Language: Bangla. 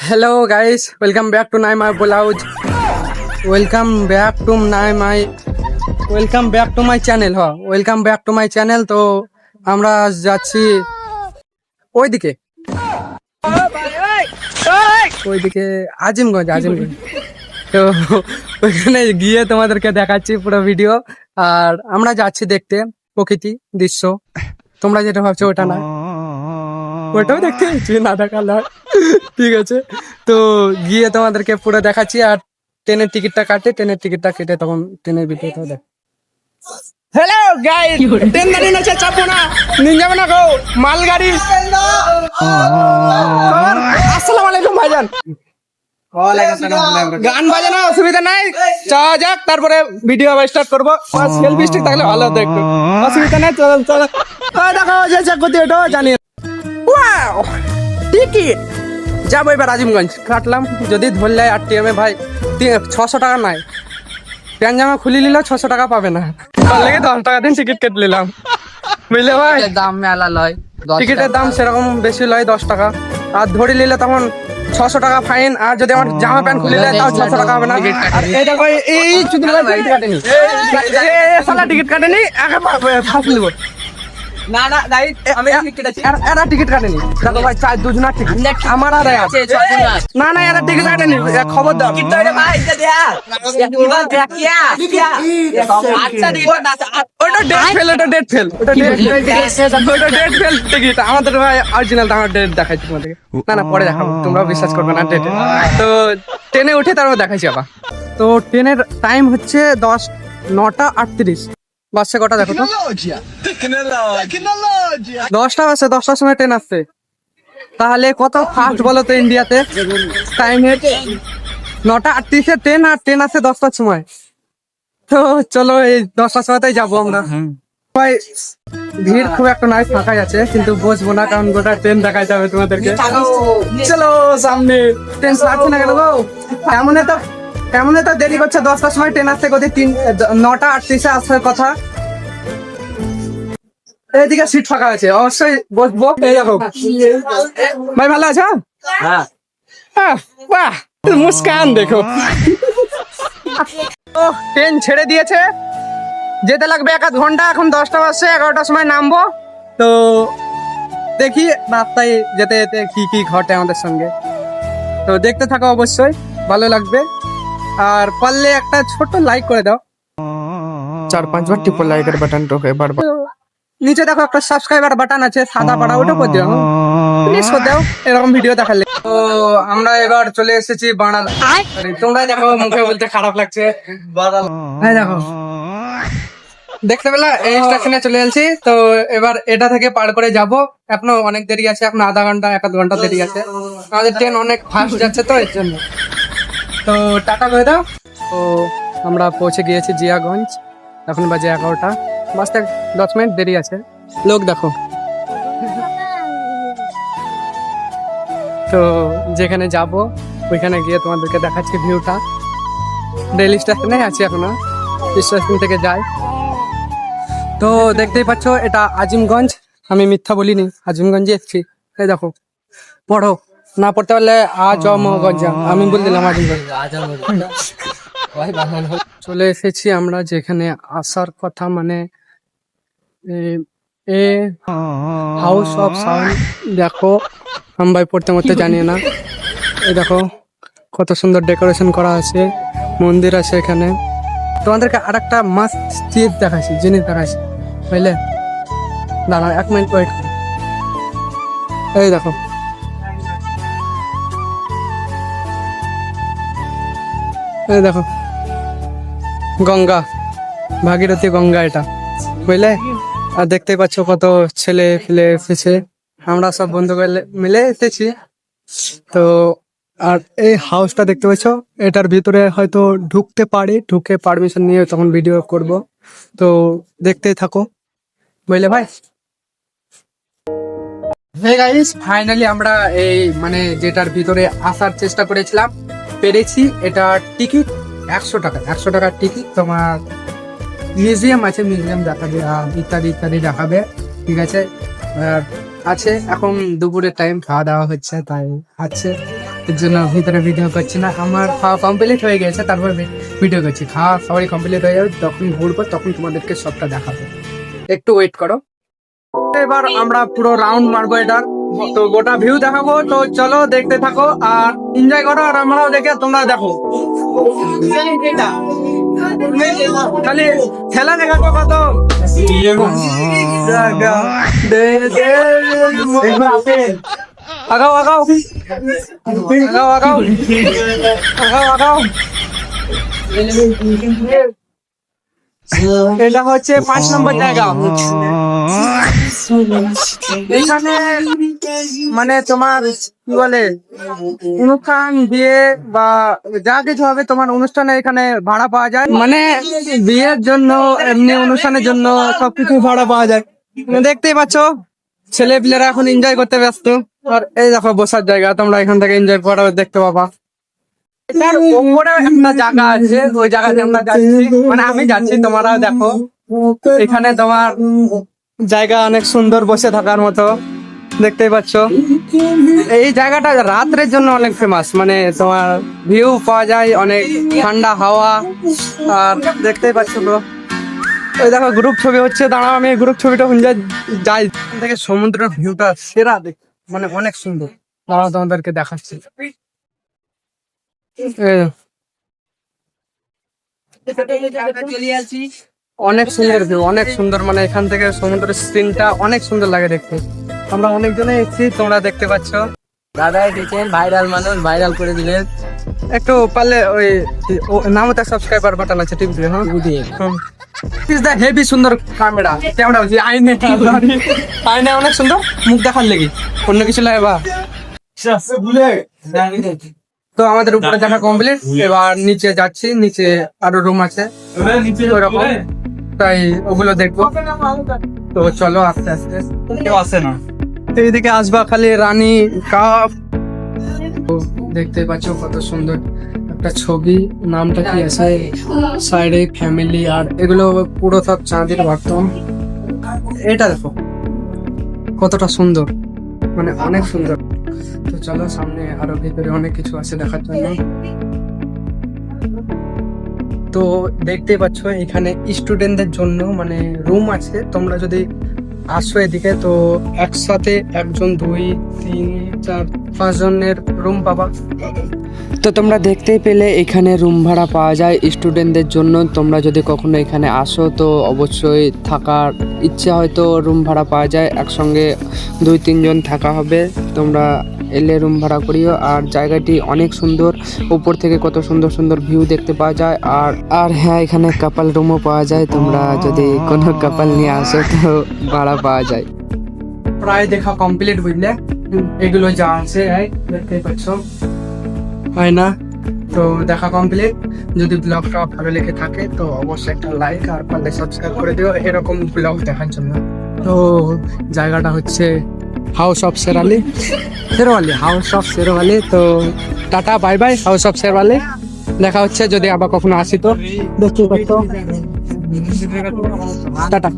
Hello guys, welcome back to my vlog. Welcome back to my channel. Welcome back to my channel. তো আমরা যাচ্ছি ওইদিকে আজিমগঞ্জ। তো ওইখানে গিয়ে তোমাদেরকে দেখাচ্ছি পুরো ভিডিও। আর আমরা যাচ্ছি দেখতে প্রকৃতি দৃশ্য। তোমরা যেটা ভাবছো ওটা না, ওটাও দেখতে পাচ্ছি না দেখালাম, ঠিক আছে। তো গিয়ে তোমাদেরকে পুরো দেখাচ্ছি। আর ট্রেনের টিকিটটা কেটে তখন ট্রেনের ভিডিওটাও দেখ। হ্যালো গাইস, ট্রেন দাঁড়িয়ে আছে, চাপো না, নিয়ে যাবে না গো, মালগাড়ি। আসসালামু আলাইকুম ভাইজান। গান বাজানো অসুবিধা নাই, চাওয়া যাক, তারপরে ভিডিও আবার স্টার্ট করবো। সেলফি স্টিক থাকলে ভালো হতো, একটু অসুবিধা নাই। চলো দেখো যে চেক করতে ওটাও জানি। টিকিট যাবো এবার আজিমগঞ্জ, কাটলাম। যদি ধরলে আরটিএমে ভাই 600 টাকা নাই, প্যান জামা খুলি নিলেও 600 টাকা পাবে না, তার লেগে 10 টাকা দিন টিকিট কেটে নিলাম, বুঝলে ভাই। দাম মেলা লয়, টিকিটের দাম সেরকম বেশি লয়, 10 টাকা। আর ধরে নিলে তখন 600 টাকা ফাইন। আর যদি আমার জামা প্যান্ট খুলে নেয় তাও 600 টাকা হবে না। আর এই দেখো এই টিকিট কাটেনি, টিকিট কাটেনি, ফাঁসি দেবো। না না রাইট, আমি টিকিট কেটেছি। এরা টিকিট কাটেনি, দেখো ভাই, 4-2 টিকিট আমার আর না এরা টিকিট কাটেনি, খবর দাও। ভাই এটা দেয়া আচ্ছা ওটা ডেট ফেল টিকিট। আমাদের ভাই অরিজিনাল আমার ডেট দেখাচ্ছি তোমাদেরকে। না পরে দেখাবো, তোমরাও বিশ্বাস করবে না ডেটে। তো ট্রেনে উঠে তারপর দেখাচ্ছি আবার। তো ট্রেনের টাইম হচ্ছে 9টা 38। বাসে কটা দেখো তো, 10টা বাসে, 10টার সময় ট্রেন আসছে। তাহলে কত ফাস্ট বলো তো ইন্ডিয়াতে। টাইম 9টা 38-এ ট্রেন, আর ট্রেন আসছে 10টার সময়। তো চলো এই 10টার সময়তেই যাবো আমরা। ভাই ভিড় খুব একটা নাই, ফাঁকাই আছে, কিন্তু বসবো না কারণ গোটা ট্রেন দেখা যাবে তোমাদেরকে। চলো সামনে। ট্রেন আসছে না কেন গো? এমন তো দেরি করছে, 10টার সময় ট্রেন আসছে, কোথায় 9টা 38-এ আসার কথা। এইদিকে সিট ফাঁকা আছে, অবশ্যই বসবো। এই দেখো ভাই, ভালো আছো? হ্যাঁ বাহ, মুস্কান দেখো। ট্রেন ছেড়ে দিয়েছে, যেতে লাগবে 1 ঘন্টা। এখন 10টা বাজছে, 11টার সময় নামবো। তো দেখি রাস্তায় যেতে যেতে কি ঘটে আমাদের সঙ্গে। তো দেখতে থাকো, অবশ্যই ভালো লাগবে। আর পারলে একটা ছোট লাইক করে দাও, 4-5 বার টিপো লাইকের বাটনটাকে বারবার। নিচে দেখো একটা সাবস্ক্রাইবার বাটন আছে, সাদা পাড়া, ওটা করে দিও, প্লিজ করে দাও এরকম ভিডিও দেখালে। তো আমরা এবার চলে এসেছি বাড়াল। তোমরা দেখো, মুখে বলতে খারাপ লাগছে, হ্যাঁ দেখো, দেখতে পেলা এই স্টেশনে চলে এসেছি। তো এবার এটা থেকে পার করে যাব, এখনো অনেক দেরি আছে, এখনো আধা ঘন্টা 1 ঘন্টা দেরি আছে। আমাদের ট্রেন অনেক ফাস্ট যাচ্ছে তো এর জন্য। তো টাটা করে দাও। তো আমরা পৌঁছে গিয়েছি জিয়াগঞ্জ, এখন বাজে 11টা, বাসতে 10 মিনিট দেরি আছে। লোক দেখো। তো যেখানে যাব ওইখানে গিয়ে তোমাদেরকে দেখাচ্ছি ভিউটা। রেল স্টেশনে আছি এখনো, স্টেশন থেকে যাই। তো দেখতেই পাচ্ছ এটা আজিমগঞ্জ, আমি মিথ্যা বলিনি, আজিমগঞ্জে এসেছি। এই দেখো, পড়ো, না পড়তে পারলে আজমগঞ্জ, আমি বলে দিলাম আজিমগঞ্জ। চলে এসেছি আমরা যেখানে আসার কথা, মানে এ হাউস অফ সাউন্ড। দেখো আমি ভাই পড়তে মরতে জানি না। এই দেখো কত সুন্দর ডেকোরেশন করা আছে, মন্দির আছে এখানে। তোমাদেরকে আর একটা মাস্ট জিনিস দেখাচ্ছি, বুঝলে। দাঁড়াও 1 মিনিট ওয়েট করো। এই দেখো, এই দেখো গঙ্গা, ভাগীরথী গঙ্গা এটা, বুঝলে। আর দেখতে পাচ্ছ কত ছেলে ফেলে এসেছে, আমরা সব বন্ধু মিলে এসেছি। তো আর এই হাউসটা দেখতে পাচ্ছ, এটার ভিতরে হয়তো ঢুকে পারমিশন নিয়ে তখন ভিডিও করব। তো দেখতেই থাকো, বুঝলে ভাই। গাইস ফাইনালি আমরা এই মানে যেটার ভিতরে আসার চেষ্টা করেছিলাম পেরেছি। এটা টিকিট 100 টাকা, 100 টাকার টিকিট। তোমার মিউজিয়াম আছে, মিউজিয়াম দেখাবে, ইত্যাদি দেখাবে, ঠিক আছে। আর আছে এখন দুপুরের টাইম, খাওয়া দাওয়া হচ্ছে, তাই আছে। এর জন্য ভিতরে ভিডিও করছি না। আমার খাওয়া কমপ্লিট হয়ে গেছে, তারপর ভিডিও করছি। খাওয়া সবাই কমপ্লিট হয়ে যাবে, তখন ঘুরবো, তখন তোমাদেরকে সবটা দেখাবো। একটু ওয়েট করো। এবার আমরা পুরো রাউন্ড মারবো এটার, তো গোটা ভিউ দেখাবো। তো চলো দেখতে থাকো আর এনজয় করো, আর আমরাও দেখে তোমরা দেখো। খালি খেলা দেখাবো কত। আগাও আগাও আগাও আগাও আগাও আগাও। এটা হচ্ছে 5 নম্বর জায়গা। এখানে মানে তোমার কি বলে অনুষ্ঠান, বিয়ে বা যা কিছু হবে তোমার অনুষ্ঠানে এখানে ভাড়া পাওয়া যায়। মানে বিয়ের জন্য, এমনি অনুষ্ঠানের জন্য সবকিছু ভাড়া পাওয়া যায়। দেখতেই পাচ্ছ ছেলে পিলেরা এখন এনজয় করতে ব্যস্ত। আর এই দেখো বসার জায়গা, তোমরা এখান থেকে এনজয় করা দেখতে পাবা। এটার উপরে একটা জায়গা আছে, ওই জায়গাতে আমরা যাচ্ছি, মানে আমি যাচ্ছি, তোমরা দেখো। এখানে তোমার জায়গা অনেক সুন্দর বসে থাকার মতো, দেখতেই পাচ্ছ। এই জায়গাটা রাত্রের জন্য অনেক ফেমাস, মানে তোমার ভিউ পাওয়া যায়, অনেক ঠান্ডা হাওয়া। আর দেখতেই পাচ্ছ তো, ওই দেখো গ্রুপ ছবি হচ্ছে। দাঁড়াও আমি গ্রুপ ছবিটা যাই। এখান থেকে সমুদ্রের ভিউটা সেরা, মানে অনেক সুন্দর। দাঁড়াও তোমাদেরকে দেখাচ্ছি। অনেক সুন্দর ভিউ, অনেক সুন্দর, মানে এখান থেকে সমুদ্রের সিনটা অনেক সুন্দর লাগে দেখতে। আমরা অনেকজনে এসেছি, তোমরা দেখতে পাচ্ছ। দাদা এসেছেন, ভাইরাল মানুষ, ভাইরাল করে দিলেন। একটু পারলে ওই নামও তার সাবস্ক্রাইবার বাটন আছে, টিপ দিলে। হ্যাঁ, ইজ দ্য হেভি সুন্দর ক্যামেরা। ক্যামেরা বলছি, আইনে আইনে অনেক সুন্দর। মুখ দেখার লেগে অন্য কিছু লাগে বা। তো আমাদের উপরে দেখা কমপ্লিট, এবার নিচে যাচ্ছি। নিচে আরো রুম আছে ওরকম, তাই ওগুলো দেখবো। তো চলো আস্তে আস্তে। কেউ আসে না এইদিকে, আসবা খালি রানী কাপ। দেখতে পাচ্ছ কত সুন্দর একটা ছবি, নামটা কি আছে সাইডে, ফ্যামিলি। আর এগুলো পুরো সব চাঁদের বার্তন। এটা দেখো কতটা সুন্দর, মানে অনেক সুন্দর। তো চলো সামনে আরো ভিতরে অনেক কিছু আছে দেখার জন্য। তো দেখতে পাচ্ছ এখানে স্টুডেন্টদের জন্য মানে রুম আছে। তোমরা যদি আসো এদিকে, তো একসাথে 1 2 3 4 5 জনের রুম পাবা। তো তোমরা দেখতেই পেলে এখানে রুম ভাড়া পাওয়া যায় স্টুডেন্টদের জন্য। তোমরা যদি কখনো এখানে আসো তো অবশ্যই থাকার ইচ্ছা হয়তো রুম ভাড়া পাওয়া যায়। একসঙ্গে 2 3 জন থাকা হবে, তোমরা এলে রুম ভাড়া করিও। আর জায়গাটি অনেক সুন্দর, উপর থেকে কত সুন্দর সুন্দর ভিউ দেখতে পাওয়া যায়। আর হ্যাঁ, এখানে কাপাল রুমও পাওয়া যায়। তোমরা যদি কোনো কাপাল নিয়ে আসো তো ভাড়া পাওয়া যায়। প্রায় দেখা কমপ্লিট, বুঝলে? এগুলো যা আছে দেখতেই পাচ্ছ, হয় না? তো দেখা কমপ্লিট। যদি ব্লগটা ভালো লেগে থাকে তো অবশ্যই একটা লাইক আর পারলে সাবস্ক্রাইব করে দিও এরকম ব্লগ দেখার জন্য। তো জায়গাটা হচ্ছে house of Sherwali, house of Sherwali. তো tata bye bye, house of Sherwali. দেখা হচ্ছে যদি আবার কখনো আসি তো। দেখতে পাচ্ছ, টাটা।